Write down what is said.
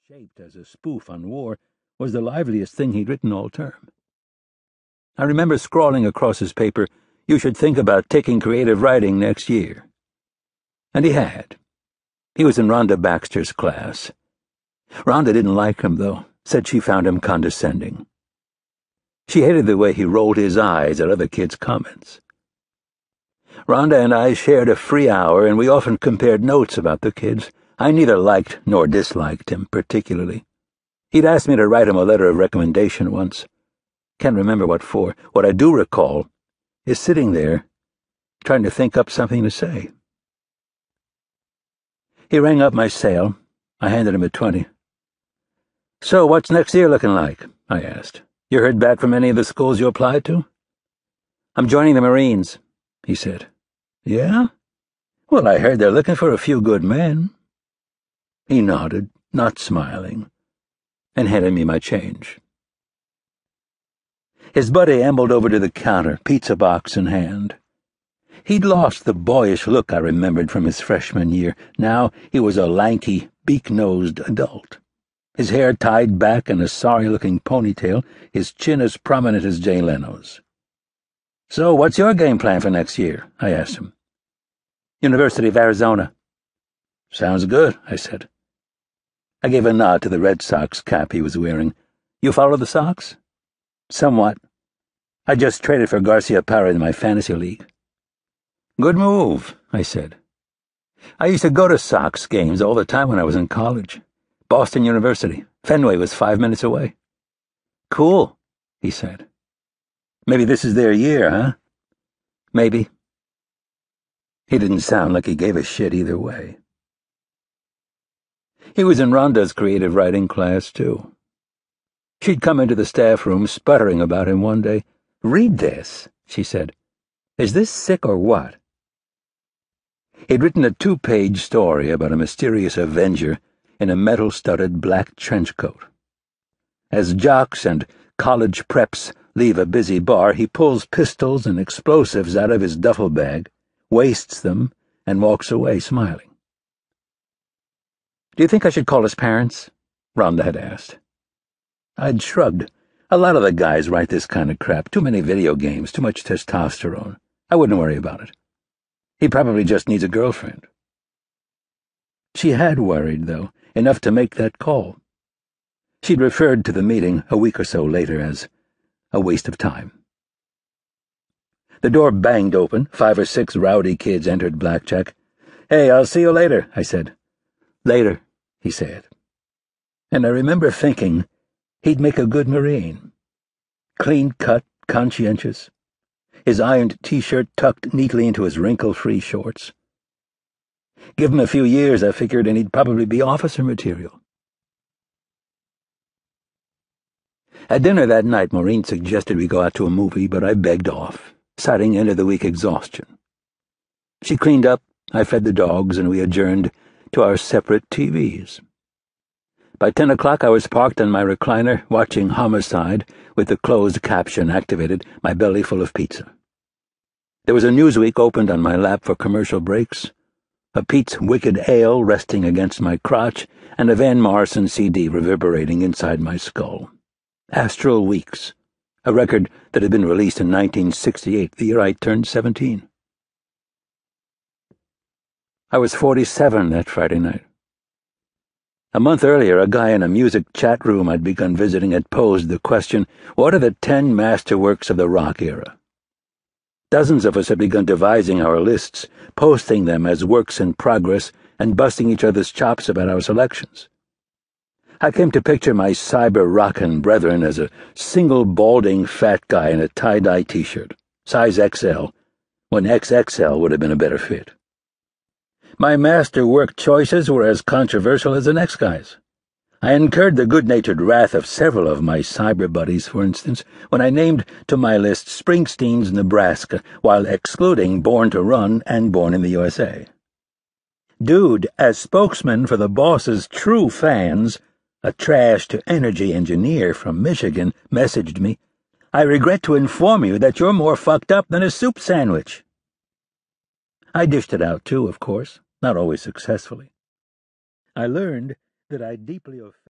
shaped as a spoof on war, was the liveliest thing he'd written all term. I remember scrawling across his paper, "You should think about taking creative writing next year." And he had. He was in Rhonda Baxter's class. Rhonda didn't like him, though, said she found him condescending. She hated the way he rolled his eyes at other kids' comments. Rhonda and I shared a free hour, and we often compared notes about the kids. I neither liked nor disliked him particularly. He'd asked me to write him a letter of recommendation once. Can't remember what for. What I do recall is sitting there, trying to think up something to say. He rang up my sale. I handed him a 20. "So, what's next year looking like?" I asked. "You heard back from any of the schools you applied to?" "I'm joining the Marines," he said. "Yeah? Well, I heard they're looking for a few good men." He nodded, not smiling, and handed me my change. His buddy ambled over to the counter, pizza box in hand. He'd lost the boyish look I remembered from his freshman year. Now he was a lanky, beak-nosed adult. His hair tied back in a sorry-looking ponytail, his chin as prominent as Jay Leno's. "So, what's your game plan for next year?" I asked him. "University of Arizona." "Sounds good," I said. I gave a nod to the Red Sox cap he was wearing. "You follow the Sox?" "Somewhat. I just traded for Garcia Parra in my fantasy league." "Good move," I said. "I used to go to Sox games all the time when I was in college. Boston University. Fenway was 5 minutes away." "Cool," he said. "Maybe this is their year, huh?" "Maybe." He didn't sound like he gave a shit either way. He was in Rhonda's creative writing class, too. She'd come into the staff room sputtering about him one day. "Read this," she said. "Is this sick or what?" He'd written a 2-page story about a mysterious avenger in a metal-studded black trench coat. As jocks and college preps leave a busy bar, he pulls pistols and explosives out of his duffel bag, wastes them, and walks away smiling. "Do you think I should call his parents?" Rhonda had asked. I'd shrugged. A lot of the guys write this kind of crap. Too many video games, too much testosterone. I wouldn't worry about it. He probably just needs a girlfriend. She had worried, though, enough to make that call. She'd referred to the meeting a week or so later as a waste of time. The door banged open. 5 or 6 rowdy kids entered Blackjack. "Hey, I'll see you later," I said. "Later," he said. And I remember thinking he'd make a good Marine. Clean-cut, conscientious, his ironed T-shirt tucked neatly into his wrinkle-free shorts. Give him a few years, I figured, and he'd probably be officer material. At dinner that night, Maureen suggested we go out to a movie, but I begged off, citing end-of-the-week exhaustion. She cleaned up, I fed the dogs, and we adjourned to our separate TVs. By 10 o'clock, I was parked on my recliner, watching Homicide with the closed caption activated, my belly full of pizza. There was a Newsweek opened on my lap for commercial breaks, a Pete's Wicked Ale resting against my crotch, and a Van Morrison CD reverberating inside my skull. Astral Weeks, a record that had been released in 1968, the year I turned 17. I was 47 that Friday night. A month earlier, a guy in a music chat room I'd begun visiting had posed the question, "What are the 10 masterworks of the rock era?" Dozens of us had begun devising our lists, posting them as works in progress, and busting each other's chops about our selections. I came to picture my cyber-rockin' brethren as a single balding fat guy in a tie-dye T-shirt, size XL, when XXL would have been a better fit. My masterwork choices were as controversial as the next guy's. I incurred the good-natured wrath of several of my cyber buddies, for instance, when I named to my list Springsteen's Nebraska, while excluding Born to Run and Born in the USA. Dude, as spokesman for the boss's true fans, a trash-to-energy engineer from Michigan, messaged me, "I regret to inform you that you're more fucked up than a soup sandwich." I dished it out, too, of course, not always successfully. I learned that I deeply offended